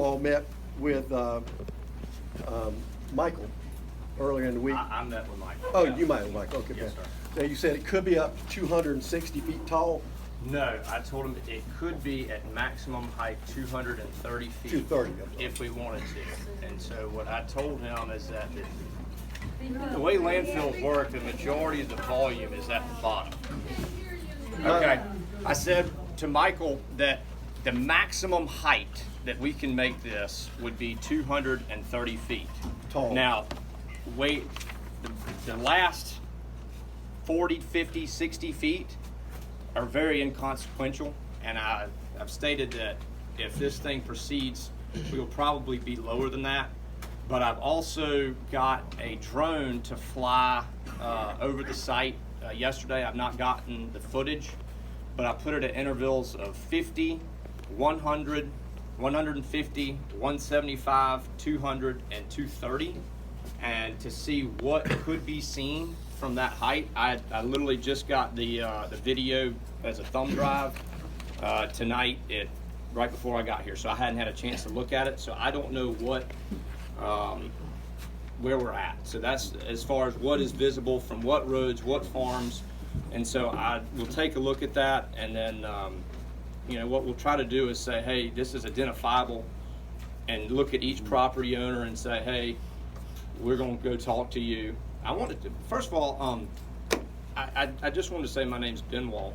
all met with Michael earlier in the week. I met with Michael. Oh, yeah. you met with Michael, okay. Yes, sir. Now, you said it could be up to 260 feet tall? No, I told him it could be at maximum height 230 feet. 230. If we wanted to. And so what I told him is that the way landfills work, the majority of the volume is at the bottom. Okay. I said to Michael that the maximum height that we can make this would be 230 feet. Tall. Now, wait, the last 40, 50, 60 feet are very inconsequential, and I've stated that if this thing proceeds, we'll probably be lower than that. But I've also got a drone to fly over the site. Yesterday, I've not gotten the footage, but I put it at intervals of 50, 100, 150, 175, 200, and 230, and to see what could be seen from that height. I literally just got the video as a thumb drive tonight right before I got here, so I hadn't had a chance to look at it. So I don't know where we're at. So that's as far as what is visible from what roads, what farms, and so I will take a look at that, and then what we'll try to do is say, hey, this is identifiable, and look at each property owner and say, hey, we're going to go talk to you. I wanted to, first of all, I just wanted to say my name's Ben Wall.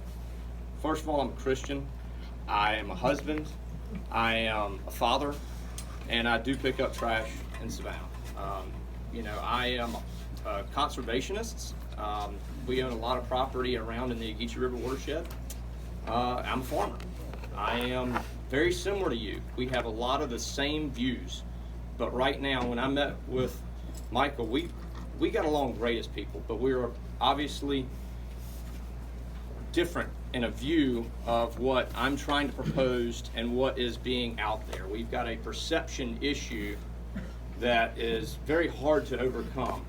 First of all, I'm a Christian. I am a husband. I am a father, and I do pick up trash in Savannah. I am a conservationist. We own a lot of property around in the Geechee River watershed. I'm a farmer. I am very similar to you. We have a lot of the same views, but right now, when I met with Michael, we got along great as people, but we are obviously different in a view of what I'm trying to propose and what is being out there. We've got a perception issue that is very hard to overcome,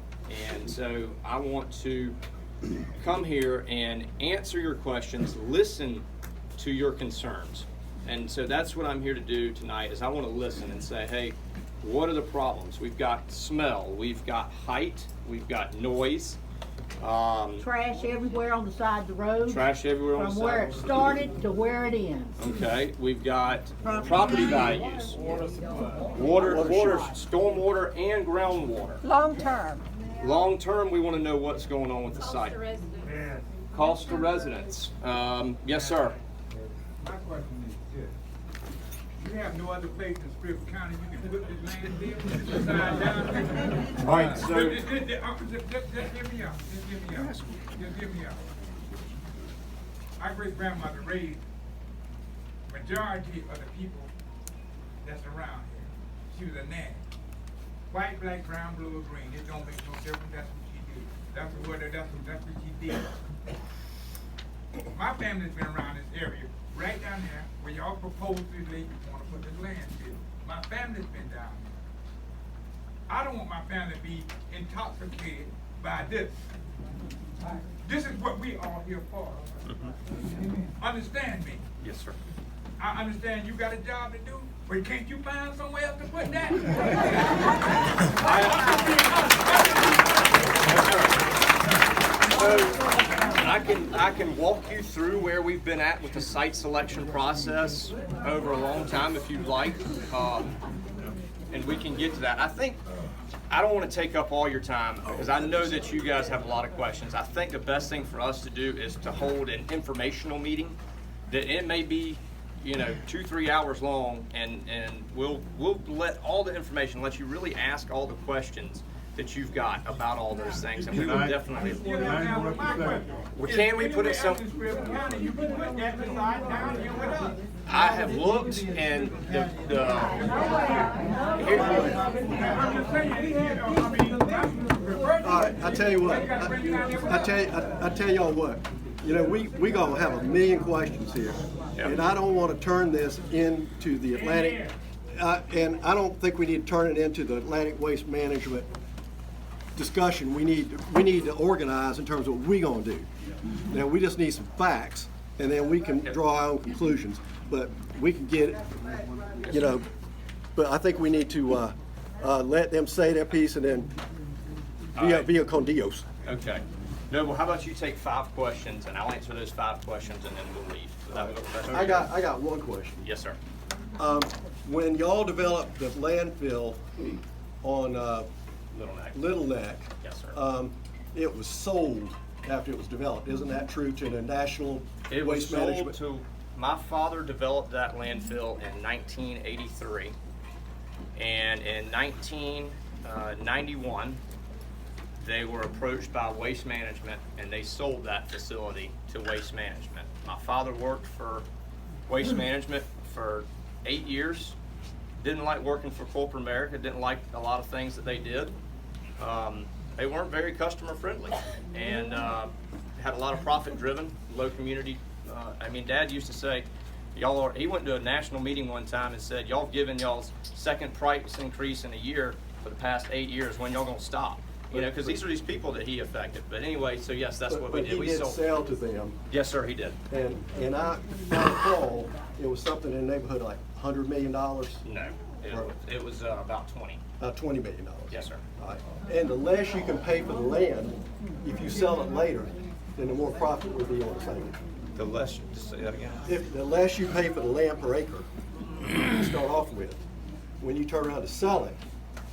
and so I want to come here and answer your questions, listen to your concerns. And so that's what I'm here to do tonight, is I want to listen and say, hey, what are the problems? We've got smell, we've got height, we've got noise. Trash everywhere on the side of the road. Trash everywhere on the side. From where it started to where it ends. Okay, we've got property values, water, stormwater, and groundwater. Long term. Long term, we want to know what's going on with the site. Cost to residents. Yes, sir. My question is this. You have no other place in Screven County you can put this landfill upside down? All right, so Just hear me out. Just hear me out. My great grandmother raised majority of the people that's around here. She was a nanny. White, black, brown, blue, or green. It don't make no difference. That's what she did. That's what she did. My family's been around this area, right down there, where y'all supposedly want to put this landfill. My family's been down there. I don't want my family to be intoxicated by this. This is what we are here for. Understand me? yes, sir. I understand you got a job to do, but can't you find somewhere else to put that? I can walk you through where we've been at with the site selection process over a long time if you'd like, and we can get to that. I don't want to take up all your time because I know that you guys have a lot of questions. I think the best thing for us to do is to hold an informational meeting that it may be 2-3 hours long, and we'll let all the information, let you really ask all the questions that you've got about all those things, and we will definitely. Can we put it some? I have looked, and All right, I tell you what. I tell y'all what. We gonna have a million questions here, and I don't want to turn this into the Atlantic, and I don't think we need to turn it into the Atlantic Waste Management discussion. We need to organize in terms of what we're gonna do. Now we just need some facts, and then we can draw our own conclusions. But we can get but I think we need to let them say their piece and then All right. via con Dios. Okay. No, well, how about you take 5 questions and I'll answer those 5 questions and then we'll leave. So that's I got one question. Yes, sir. When y'all developed the landfill on Little Neck. Little Neck, Yes, sir. it was sold after it was developed. Isn't that true to the National It was Waste sold Management? to, my father developed that landfill in 1983. And in 1991, they were approached by Waste Management and they sold that facility to Waste Management. My father worked for Waste Management for 8 years. Didn't like working for corporate America, didn't like a lot of things that they did. They weren't very customer friendly and had a lot of profit driven, low community. Dad used to say, he went to a national meeting one time and said, y'all given y'all's second price increase in a year for the past 8 years, when y'all gonna stop? You know, because these are these people that he affected. But anyway, so yes, that's what we did. But he did sell to them. Yes, sir, he did. And I recall, it was something in the neighborhood of like $100 million. No, it was about 20. $20 million. Yes, sir. All right. And the less you can pay for the land, if you sell it later, then the more profit will be on the same. The less, just say that again. If the less you pay for the land per acre to start off with, when you turn around to sell it,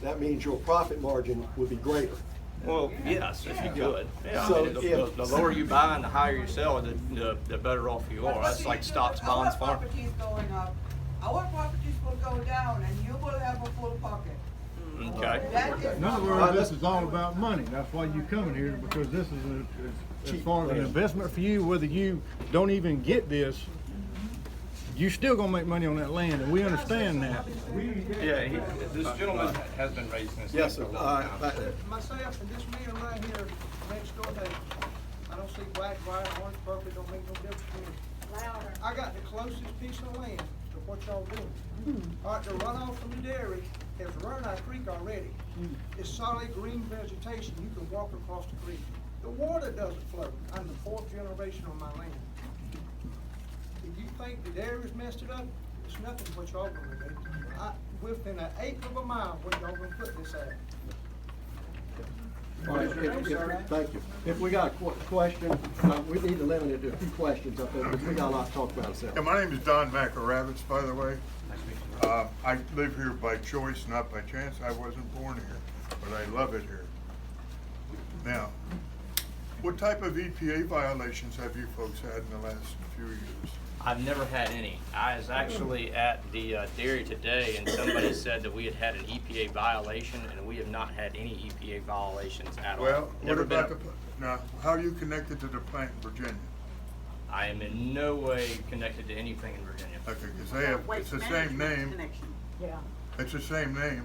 that means your profit margin would be greater. Well, yes, if you could. Yeah, So the lower you buy and the higher you sell, the better off you are. That's like stocks, bonds, Our farm. properties going up, our properties will go down, and you will have a full pocket. Okay. That is In not other words, this is all about money. That's why you coming here, because this is as far as an investment for you, whether you don't even get this, you still gonna make money on that land, and we understand that. Yeah, this gentleman has been raising this. Yes, sir. for a long time. Back there. Myself and this man right here next door neighbor, I don't see black, white, orange, purple, don't make no difference to me. I got the closest piece of land to what y'all doing. All right, the runoff from the dairy is Rurneye Creek already. It's solid green vegetation, you can walk across the creek. The water doesn't flow. I'm the 4th generation on my land. If you think the dairy's messed it up, it's nothing what y'all gonna do. Within an eighth of a mile, where y'all gonna put this at? All right, thank you. If we got a question, we need to limit it to a few questions up there, because we got a lot to talk about ourselves. Yeah, my name is Don McAravitz, by the way. I live here by choice, not by chance. I wasn't born here, but I love it here. Now, what type of EPA violations have you folks had in the last few years? I've never had any. I was actually at the dairy today and somebody said that we had had an EPA violation and we have not had any EPA violations at all. Well, what Never been about now, how are you connected to the plant in Virginia? I am in no way connected to anything in Virginia. Okay, because they have, it's the same name, Yeah. it's the same name,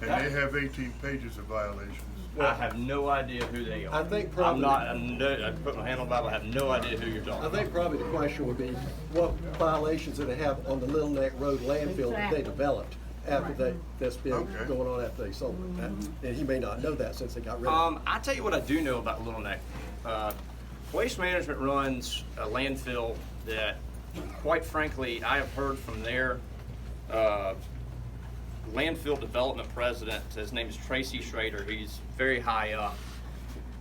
and they have 18 pages of violations. I have no idea who they are. I think probably- I put my hand on the Bible, I have no idea who you're talking I about. think probably the question would be, what violations do they have on the Little Neck Road landfill that they Exactly. developed after that's been Okay. going on after they sold it? And he may not know that since they got rid of it. I tell you what I do know about Little Neck. Waste Management runs a landfill that, quite frankly, I have heard from their landfill development president. His name is Tracy Schrader. He's very high up.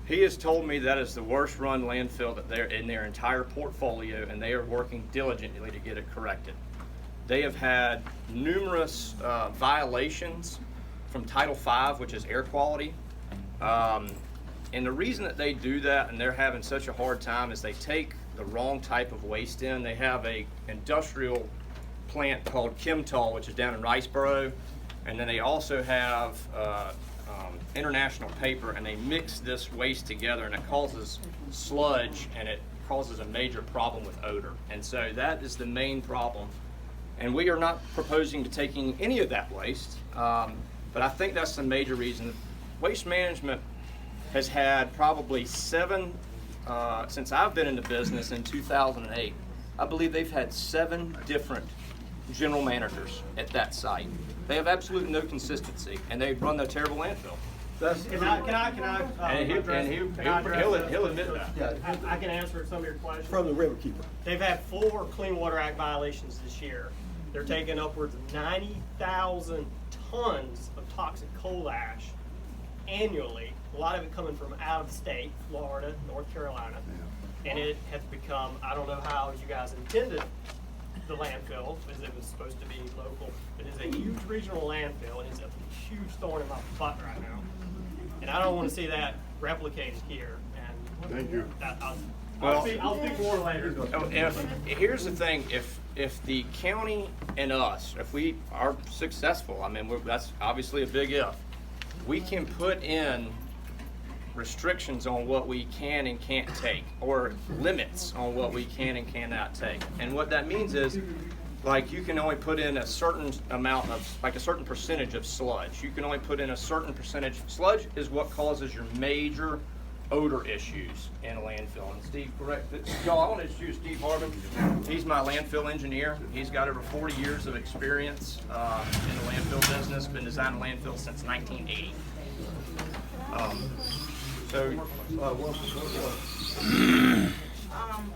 He has told me that is the worst run landfill that they're in their entire portfolio, and they are working diligently to get it corrected. They have had numerous violations from Title V, which is air quality. And the reason that they do that and they're having such a hard time is they take the wrong type of waste in. They have a industrial plant called Chemtol, which is down in Riceboro, and then they also have International Paper, and they mix this waste together and it causes sludge and it causes a major problem with odor. And so that is the main problem. And we are not proposing to taking any of that waste, but I think that's the major reason. Waste Management has had probably 7, since I've been in the business in 2008, I believe they've had 7 different general managers at that site. They have absolutely no consistency, and they run a terrible landfill. That's, Can I And he'll admit that. yeah, I can answer some of your questions. from the Riverkeeper. They've had 4 Clean Water Act violations this year. They're taking upwards of 90,000 tons of toxic coal ash annually, a lot of it coming from out of state, Florida, North Carolina. And it has become, I don't know how you guys intended the landfill, because it was supposed to be local. It is a huge regional landfill, and it's a huge thorn in my butt right now. And I don't want to see that replicated here. And Thank you. I'll speak more later. Here's the thing, if the county and us, if we are successful, I mean, that's obviously a big if, we can put in restrictions on what we can and can't take, or limits on what we can and cannot take. And what that means is, like, you can only put in a certain amount of, like a certain percentage of sludge. You can only put in a certain percentage. Sludge is what causes your major odor issues in a landfill. And Steve, correct? Y'all, I want to introduce Steve Harbin. He's my landfill engineer. He's got over 40 years of experience in the landfill business, been designing landfills since 1980.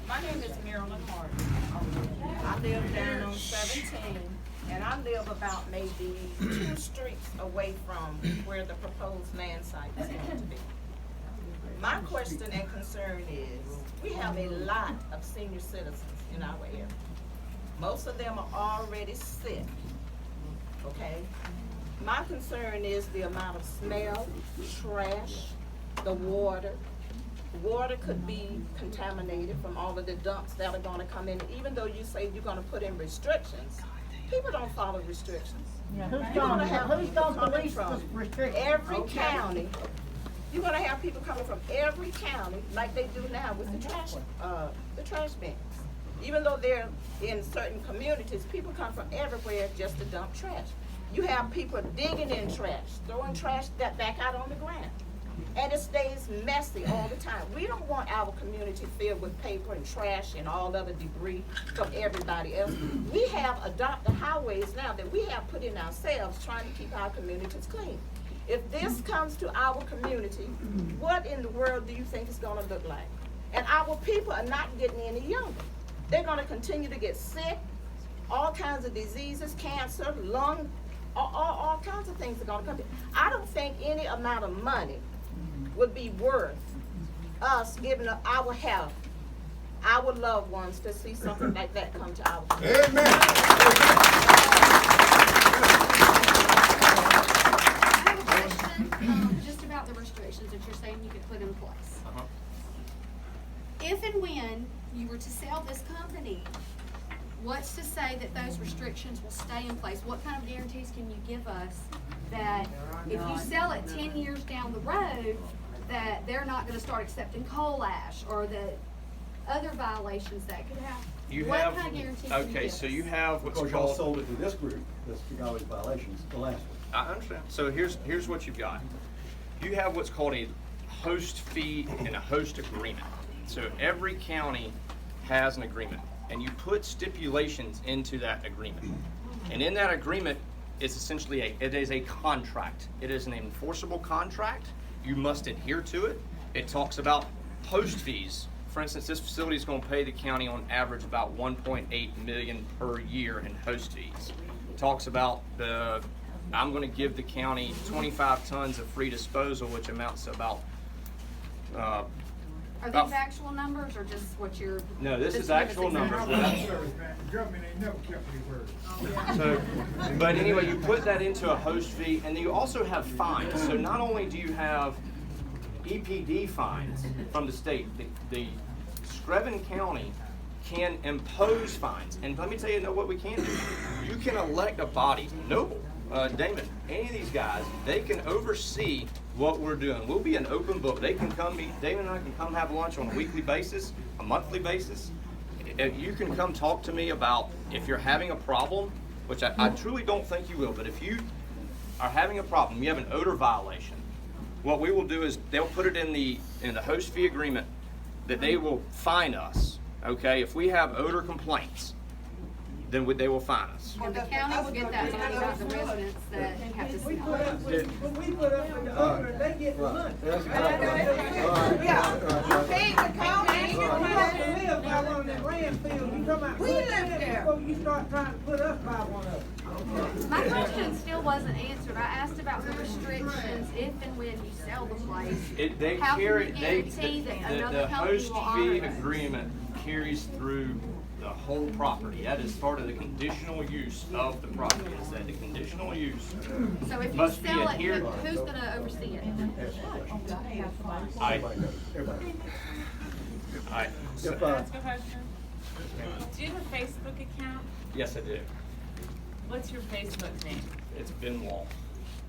My name is Marilyn Martin. I live down on 17, and I live about maybe 2 streets away from where the proposed land site is going to be. My question and concern is, we have a lot of senior citizens in our area. Most of them are already sick, okay? My concern is the amount of smell, trash, the water. Water could be contaminated from all of the dumps that are gonna come in. Even though you say you're gonna put in restrictions, people don't follow restrictions. Yeah, You're gonna have who's people gonna coming police from this restriction? every county. You're gonna have people coming from every county, like they do now with the trash bins. Even though they're in certain communities, people come from everywhere just to dump trash. You have people digging in trash, throwing trash back out on the ground. And it stays messy all the time. We don't want our community filled with paper and trash and all other debris from everybody else. We have adopted highways now that we have put in ourselves trying to keep our communities clean. If this comes to our community, what in the world do you think it's gonna look like? And our people are not getting any younger. They're gonna continue to get sick, all kinds of diseases, cancer, lung, all kinds of things are gonna come. I don't think any amount of money would be worth us giving up our health, our loved ones, to see something like that come to our community. Amen. I have a question, just about the restrictions that you're saying you could put in place. If and when you were to sell this company, what's to say that those restrictions will stay in place? What kind of guarantees can you give us that if you sell it 10 years down the road, that they're not gonna start accepting coal ash, or the other violations that could happen? What kind of guarantees can you give us? So you have what's Because y'all called, sold it to this group, that's all these violations, the last one. I understand. So here's what you've got. You have what's called a host fee and a host agreement. So every county has an agreement, and you put stipulations into that agreement. And in that agreement, it's essentially it is a contract. It is an enforceable contract. You must adhere to it. It talks about host fees. For instance, this facility is going to pay the county on average about $1.8 million per year in host fees. It talks about I'm going to give the county 25 tons of free disposal, which amounts to about. Are these actual numbers, or just what you're? No, this is just give us actual numbers. examples? The government ain't never kept their word. So, but anyway, you put that into a host fee, and then you also have fines. So not only do you have EPD fines from the state, the Screven County can impose fines. And let me tell you what we can do. You can elect a body, Noble, Damon, any of these guys, they can oversee what we're doing. We'll be an open book. They can come meet, Damon and I can come have lunch on a weekly basis, a monthly basis. You can come talk to me about if you're having a problem, which I truly don't think you will, but if you are having a problem, you have an odor violation, what we will do is they'll put it in the host fee agreement that they will fine us, okay? If we have odor complaints, then they will fine us. And the county will get that money about the residents that have to We smell put it. up with the odor, they get the money. That's exactly right. Yeah, you pay the county, We have to live by buy one of them landfills, you come out, put it in before you start trying to put us buy one of them. My question still wasn't answered. I asked about the restrictions if and when you sell the place. They How can carry, you they, guarantee that the another company host will honor fee that? agreement carries through the whole property. That is part of the conditional use of the property, is that the conditional use So if you must be sell it, adhered to. who's gonna oversee it? I, If, Can I ask a question? Do you have a Facebook account? yes, I do. What's your Facebook name? It's Ben Wall.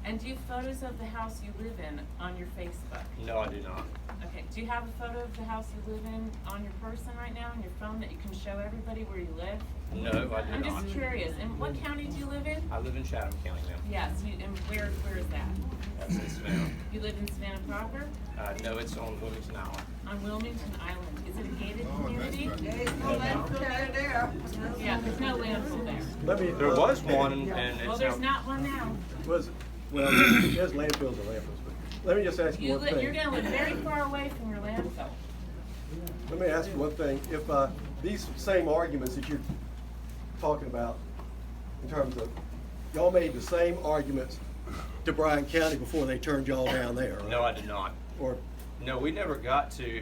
And do you have photos of the house you live in on your Facebook? No, I do not. Okay, do you have a photo of the house you live in on your person right now, on your phone, that you can show everybody where you live? No, I do I'm not. just curious, and what county do you live in? I live in Chatham County now. Yes, and where is that? That's in Savannah. You live in Savannah proper? No, it's on Wilmington Island. On Wilmington Island. Is it a gated community? There's no landfill there. Yeah, there's no landfill there. let me. There was one, and Well, it's there's now. not one now. Well, there's landfills and landfills, but let me just ask you one thing. You're gonna live very far away from your landfill. Let me ask you one thing. If these same arguments that you're talking about, in terms of, y'all made the same arguments to Bryan County before they turned y'all down there, right? No, I did not. Or, No, we never got to.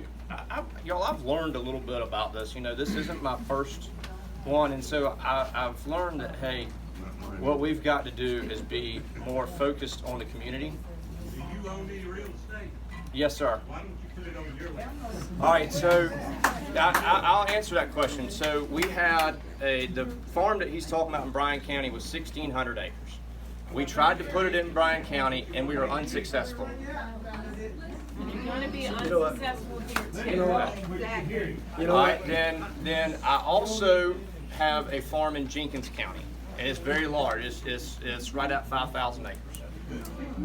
Y'all, I've learned a little bit about this. You know, this isn't my first one, and so I've learned that, hey, what we've got to do is be more focused on the community. Do you own any real estate? Yes, sir. Why don't you put it on your land? All right, so I'll answer that question. So we had the farm that he's talking about in Bryan County was 1,600 acres. We tried to put it in Bryan County, and we were unsuccessful. And you're gonna be know what? unsuccessful here too. you know what? You know All what? right, then I also have a farm in Jenkins County, and it's very large. It's right at 5,000 acres.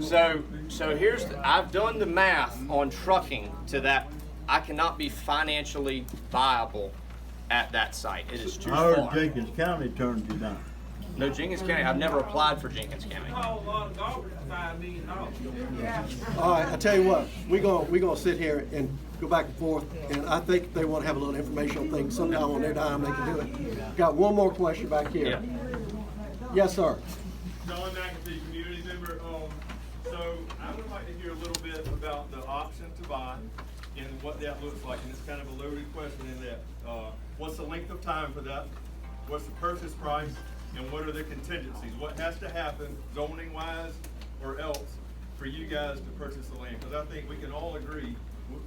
So here's I've done the math on trucking to that. I cannot be financially viable at that site. It is too I heard far. Jenkins County turned you down. No, Jenkins County. I've never applied for Jenkins County. Oh, a lot of garbage, $5 million. All right, I tell you what, we're gonna sit here and go back and forth, and I think they wanna have a little informational thing sometime on their dime, they can do it. Got one more question back here. Yeah. Yes, sir. John McAfee, community member. So I would like to hear a little bit about the option to buy and what that looks like. And it's kind of a loaded question in that. What's the length of time for that? What's the purchase price? And what are the contingencies? What has to happen zoning wise or else for you guys to purchase the land? Because I think we can all agree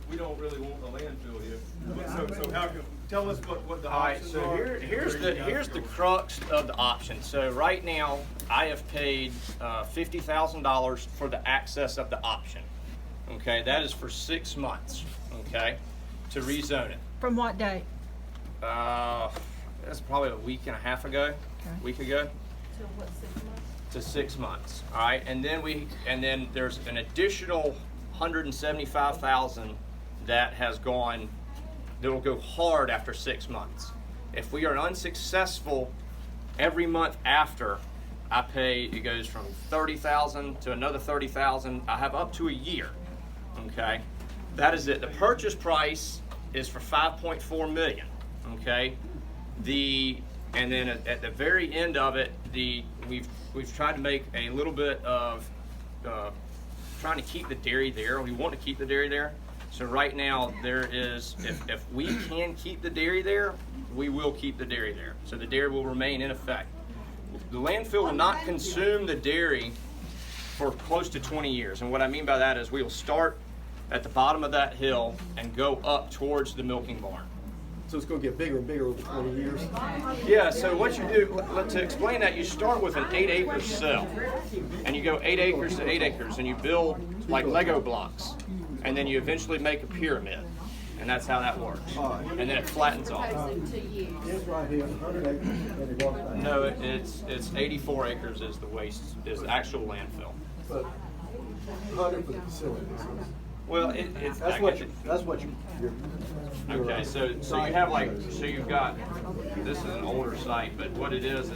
we don't really want the landfill here. So how can, tell us what the All right, options so are. here's the crux of the option. So right now, I have paid $50,000 for the access of the option. Okay, that is for 6 months. Okay, to rezone it. From what date? That's probably a week and a half ago. Week ago. So what, 6 months? To 6 months. All right, and then there's an additional $175,000 that has gone. That will go hard after 6 months. If we are unsuccessful, every month after, I pay. It goes from $30,000 to another $30,000. I have up to a year. Okay, that is it. The purchase price is for $5.4 million. Okay, and then at the very end of it, we've tried to make a little bit of trying to keep the dairy there. We want to keep the dairy there. So right now there is, if we can keep the dairy there, we will keep the dairy there. So the dairy will remain in effect. The landfill will not consume the dairy for close to 20 years. And what I mean by that is we will start at the bottom of that hill and go up towards the milking barn. So it's gonna get bigger and bigger over 20 years? Yeah, so what you do, to explain that, you start with an 8-acre cell, and you go 8 acres to 8 acres, and you build like Lego blocks, and then you eventually make a pyramid, and that's how that works. And then it flattens off. It's right here, 100 acres, and they walk back. No, it's 84 acres is the actual landfill. But 100 for the facility. Well, it's. That's what you're. Okay, so you have like, so you've got, this is an older site, but what it is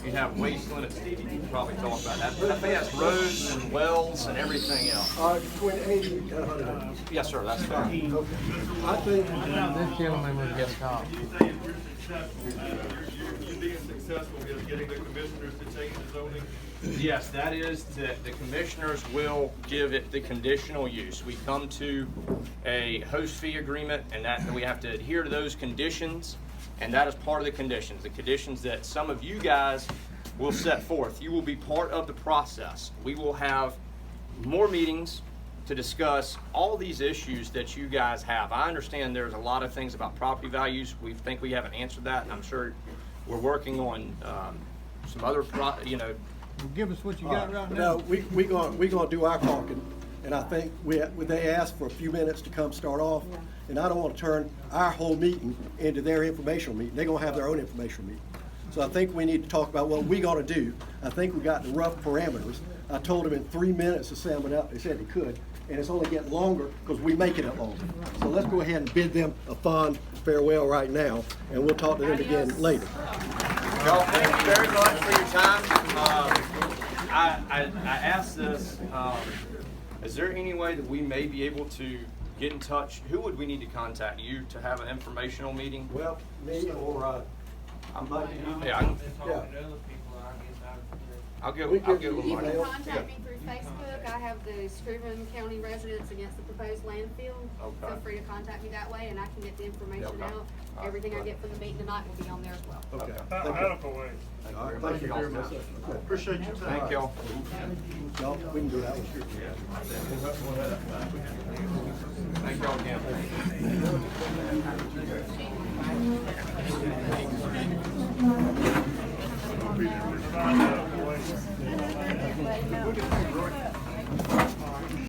you have waste limits. Steve, you can probably talk about that. I think that's roads and wells and everything else. Between 80 and 100. Yes, sir, that's fair. Okay. I think. This gentleman was getting caught. You saying we're successful, you being successful is getting the commissioners to change the zoning? Yes, that is that the commissioners will give it the conditional use. We come to a host fee agreement, and that we have to adhere to those conditions, and that is part of the conditions that some of you guys will set forth. You will be part of the process. We will have more meetings to discuss all these issues that you guys have. I understand there's a lot of things about property values. We think we haven't answered that, and I'm sure we're working on some other, Well, give us what you got right No, now. we gonna do our talking, and I think they asked for a few minutes to come start off, and I don't want to turn our whole meeting into their informational meeting. They're gonna have their own informational meeting. So I think we need to talk about what we're gonna do. I think we got the rough parameters. I told them in 3 minutes to sum it up. They said they could, and it's only getting longer because we making it longer. So let's go ahead and bid them a fond farewell right now, and we'll talk to them again later. Y'all, thank you very much for your time. I asked this, is there any way that we may be able to get in touch? Who would we need to contact? You to have an informational meeting? Well, me or, Yeah, I'll get with You Mike. can contact me through Facebook. I have the Screven County Residents Against the Proposed Landfill. Okay. Feel free to contact me that way, and I can get the information Okay. out. Everything I get from the meeting tonight will be on there as well. Okay. Medical waste. All right, thank you very much. Appreciate your time. Thank y'all. Y'all, we can do that one. Thank y'all again.